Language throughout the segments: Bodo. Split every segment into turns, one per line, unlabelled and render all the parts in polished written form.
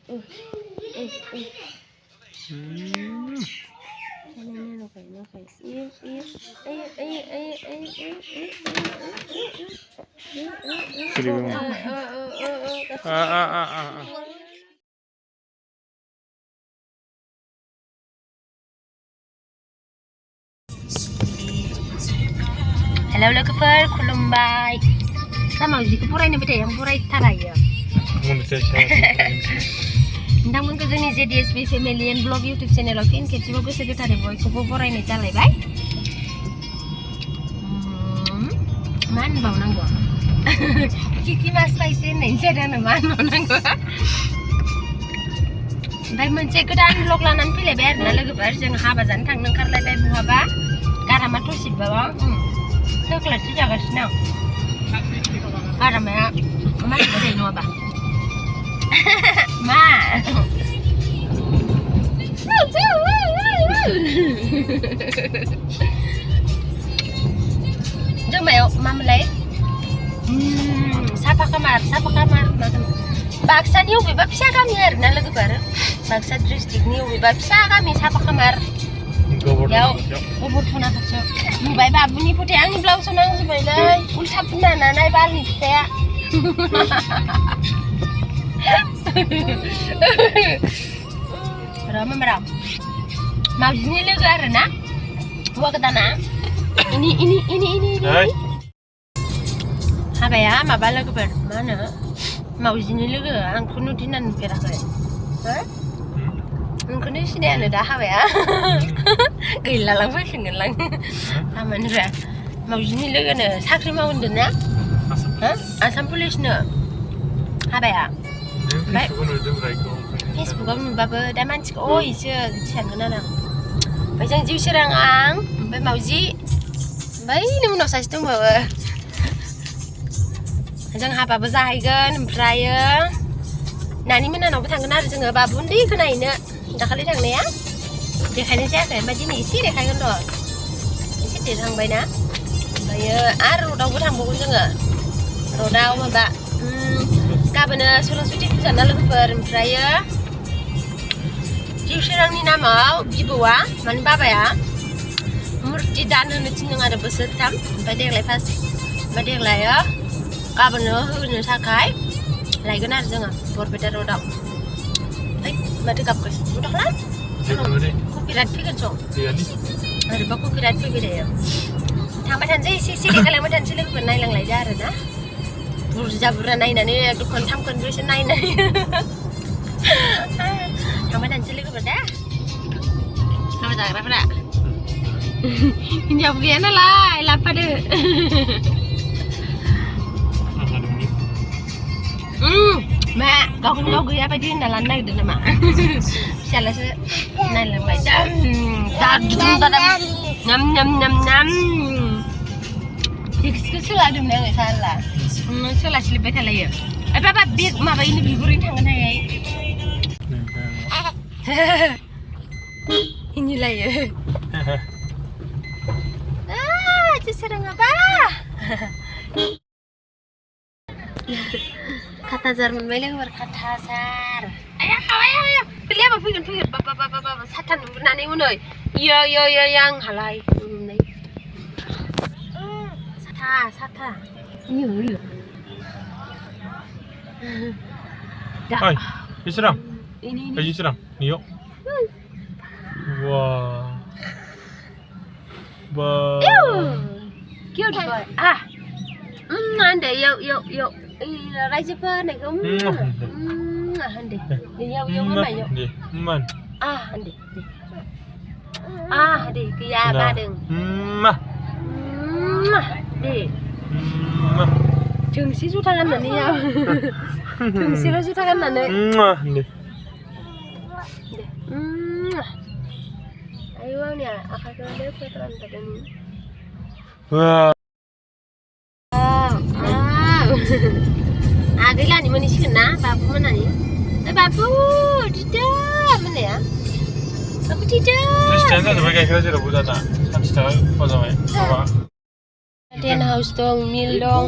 Halo logofer, khulumbai. Sama ujiku fरायनो फैदों आं फरायथारायो. नोंथांमोनखौ जोंनि JDSB family and blog YouTube चेनेलाव फिन खेबसेबाव गोसो गोथारै बयखौबो बरायनाय जालायबाय। मा होनबावनांगौ? किकि मास फायसे होननायनि जादों मा होनबावनांगौ? ओमफ्राय मोनसे गोदान ब्लग लानानै फैलायबाय आरोना लोगोफोर जों हाबा जानो थांनो ओंखारलायबाय बहाबा गारामा थसिबाबा चक्लेटसो जागासिनो आं गारामाया मा होनबाय नङाबा मा जों मायाव मामोनलाय साफा खामार बाक्सानि अबेबा फिसा गामि आरोना लोगोफोर बाक्सा डिस्ट्रिक्टनि अबेबा फिसा गामि साफा खामार बेयाव गबरथना खाथियाव नुबाय बाबुनि फोथाया आंनि ब्लाउसआव नांजोबबायलै उल्था फुनना नाय बालनि फिथाया र' मावजिनि लोगो आरोना हौवा गोदाना इनि हाबाया माबा लोगोफोर मा होनो मावजिनि लोगो आंखौ नुदिना नुफेराखै नोंखौनो सिनायानो दा हाबाया गैला लांफैफिनगोनलां खामानिफ्रा मावजिनि लोगोनो साख्रि मावदों ना आसाम पुलिसनो हाबाया ओमफ्राय फेसबुकाव नुबाबो दा मानसिखौ इसो सानगोन आरो आं ओमफ्राय जों जिउसोरां आं ओमफ्राय मावजि बैनि उनाव सासे दंबावो जों हाबाबो जाहैगोन ओमफ्रायो नानि मोनानावबो थांगोन आरो जोङो बाबु उन्दैखौ नायनो दाखालि थांनाया देखायनाय जायाखै ओमफ्राय दिनै एसे देखायगोन र' एसे देरहांबायना ओमफ्रायो आरो रडआवबो थांबावगोन जोङो रडआव माबा गाबोनो सरस्वती फुजा ना लोगोफोर ओमफ्रायो जिउसोरांनि नामाव बिबौआ माने बाबाया मुर्ति दान होनो थिनदों आरो बोसोरथाम ओमफ्राय देग्लाय फार्स्ट ओमफ्राय देग्लायो गाबोनो होनो थाखाय लायगोन आरो जोङो बरपेटा रडआव माथो गाबगासिनो उदाखला कपिराइट फैगोन सं ओरैबा कपिराइट फैबाय थायो थांबाय थानोसै एसे देखायलांबाय थानोसै लोगोफोर नायलांलायदो आरोना बुरजा नायनानै एकदम खनथाम खनब्रैसो नायनानै थांबाय थानोसै लोगोफोर दा हाबा जाग्राफोरा हिनजाव गैया नालाय लाबोफादो मा गावखौनो गाव गैया बायदि होनना लानो नागिरदों नामा फिसालासो नायलांबाय नाम टेक्सखौ सोलादोंमोन आङो साला सोलास्लिबबाय थालायो बाबा बे माबायैनो बिगुरैनो थांगोन हाय हिनिलायो जिउसोराङाबा खाथाजार मोनबाय लोगोफोर खाथाजार आया गोरलैयाबा फैगोन बाबा साथा नुहुरनानै उनै इयो आं हालाय नुनाय साथा इयो दा
Jiuswrang Jiuswrang niyo wow
cute boy ande yo रायजोफोर होननायखौ होनदे याव होनबाय होनदे गैया बादों दे जोंसि जुथा गाननानै जोंसिल' जुथा गाननानै आयौ आंनि आखाइखौ लेफे खालामथारदों आगैलानि मोनहैसिगोन ना बाबु मोननानै बाबु दिदो मोननाया बाबु दिदो
जाजोब्बाय गाइखेरा जेरावबो दाना 30 थाखा खहा जाबाय माबा
टेन हाउस दं मिल दं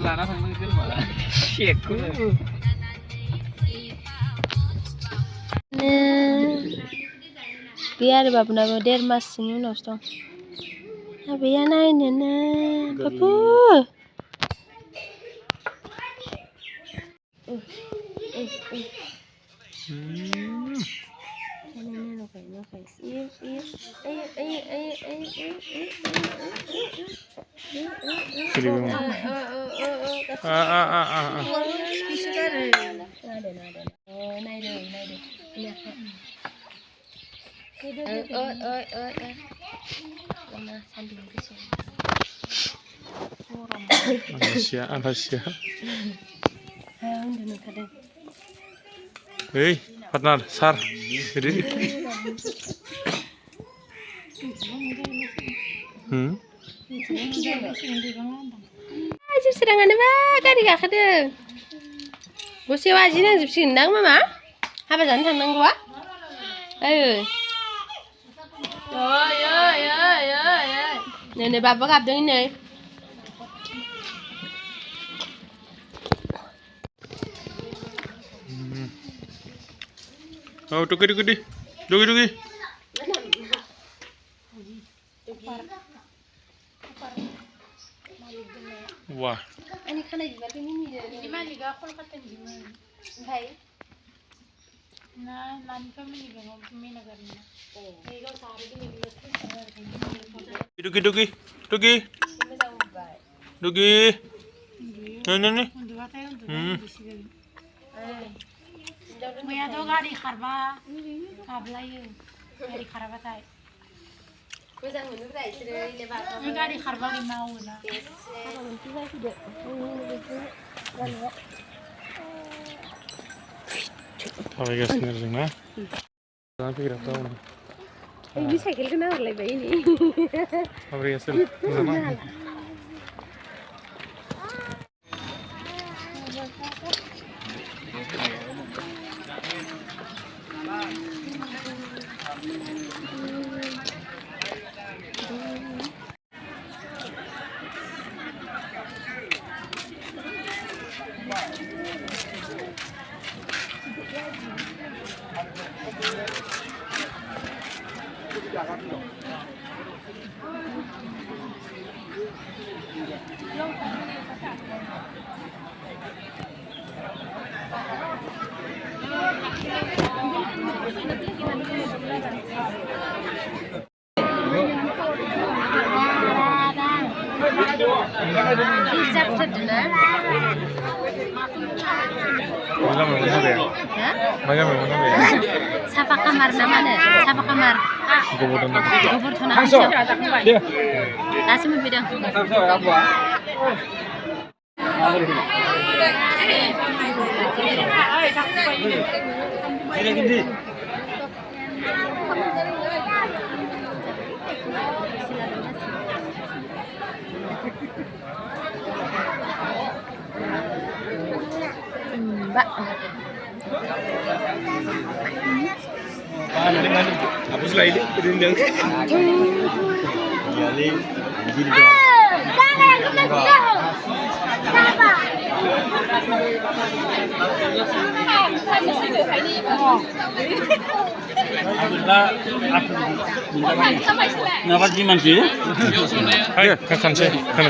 लाना थांनांगोन मा शेकखौ
गैया आरो बाबुनाबो 1.5 माससोनि उनावसो दं हाबाया नायनोनो बाबु
Antasia. Hei, partner, sar. Jadi.
Jiuswrangani ba गारि गाखोदों गसेयाव आजि नांजोबसिगोन दां मामा हाबा जानो थांनांगौआ नै बाबा गाबदों नै
Oh, dugi. Wah.
Ani खानाय बिबारखौ मिनिदों बिनि मालिकआ कल खालामदोंमोन ओमफ्राय ना लानिखौ मिनिदों मेनागारनि ए गावसा आरो दिनै
Dugi.
मोजां मोनबाय
Dugi. Nih.
उन्दुबाथाय उन्दुसिगोन मैयाथ' गारि खारबा गाबलायो गारि खाराबाथाय मोजां मोनोब्रा इसोरो गारि खारबा मावोना
थाबायगासिनो आरो जोंना जाना फैग्राफ्रा
इनि साइकेलखौ नाहरलायबाय इनि
थाबायगासिनो
Sapa kamar namanya? Sapa kamar? Gobor thona. Langsung bidang. Mbak.
Hapus lah ini, berindang. Iyalin, gini dong.
Ngapain sih manci?
Ayo, kan sih, kan.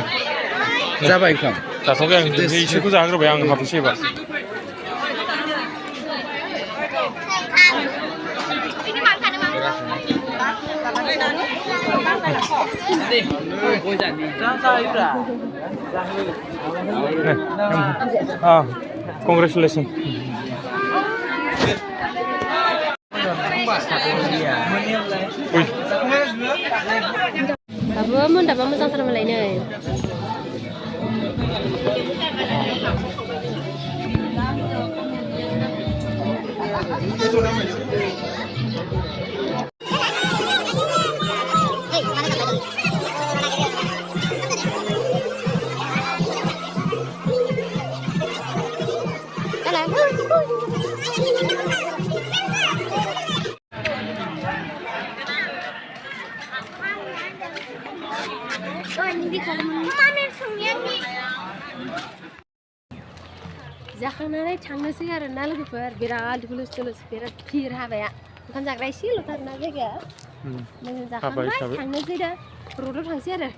Siapa ikam?
자석에 이식구 작으로 양 가보시 봐. Congratulations.
Babu mau dapat masang terus mulai nih. जाखांनानै थांनोसै आरो ना लोगोफोर बिराद हुलुस थुलुस बिराद भिर हाबाया ओंखाम जाग्रा एसेल'थारना जायगाया जोङो जाखांबाय थांनोसै दा रडआव थांसै आरो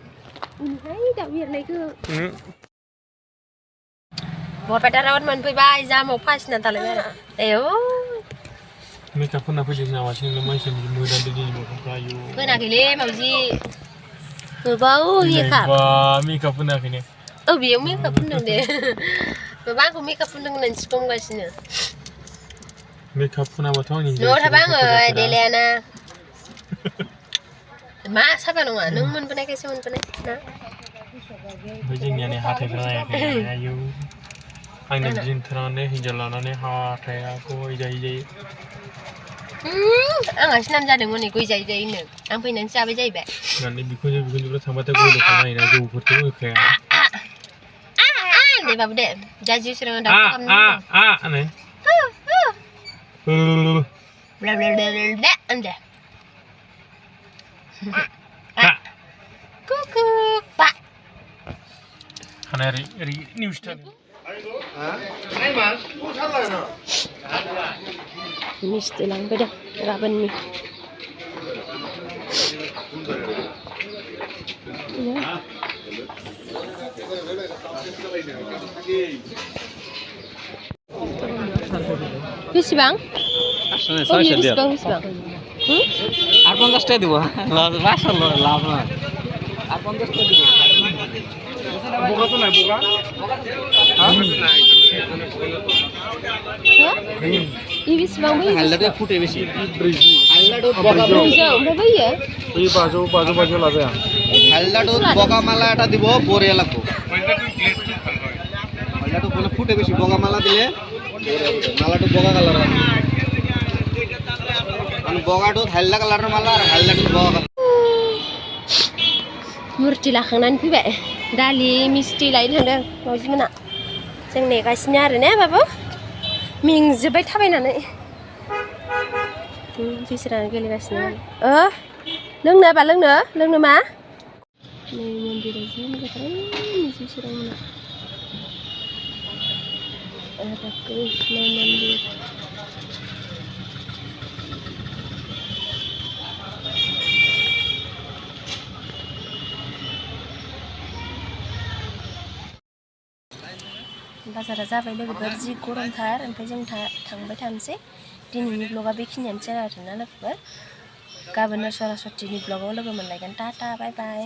उनहाय दाउ एरनायखौ बरपेटाराव मोनफैबाय जामाव फासिना थालायबाय आरो एव
मेकआप फोनना फैदों नामासो मानसिया मोजां दिनै मोखांफ्रा आयु
फोनाखैलै मावजि गोबाव मेकआप
मेकआप फोनाखैनो
बेयाव मेकआप फोनदों दे बाबा आंखौ मेकआप फोनदों होननानै सिखांगासिनो
मेकआप फोनाबाथ' आंनि
न'आव थाबा आङो देलायाना मा साबा नङा नों मोनबोनायखायसो मोनबोनाय ना
ओमफ्राय जोंनिया हाथायफ्रा नायाखै आयु आंनो दिनथारनानै हिनजाव लानानै हाथाया गय जायै
आंहासो नाम जादोंमोन गय जायै जायैनो आं फैनानैसो जाबाय जाहैबाय
होननानै बिखुनजोफ्रा थांबाथाय गय दखान नायोना जौफोरथ' होखाया
दे बाबु दे दा जिउस्राङा दाउखौ खालामनो दे कुकु pa
खानाय ओरै निउस
मिस्टि लांफैदों गाबोननि बेसेबां बेसेबां
850 টাকা দিব লাভ না 850 টাকা দিব
বোকা তো নাই বোকা
बेसेबां बै
हालदाया फुटे बेसे हालदाया बगा
ओमफ्राय
बै बाजौ लाबाय आं
हालदाया बगा माला এটা দিব বড়িয়া লাগবো হালদাটো বলে ফুটে বেশি বগা মালা দিলে মালাটো বগা কালার মানে বগাটো হালদা কালারের মালা আর হালদাটো বগা
मुर्ति लाखांनानै फैबाय दालि मिस्टि लायनो थांदों मावजिमोना जों नेगासिनो आरो ने बाबु मेंजोब्बाय थाबायनानै जिउस्राङा गेलेगासिनो लोंनो लोंनो मा नै मन्दिराव जि मोजांथार जिउस्राङा राधा कृष्ण मन्दिर बाजारा जाबाय लोगोफोर जि गरमथार ओमफ्राय जों थांबाय थानोसै दिनैनि ब्लगा बेखिनियानोसै आरोना लोगोफोर गाबोन सरासतिनि ब्लगाव लोगो मोनलायगोन टाटा बाय बाय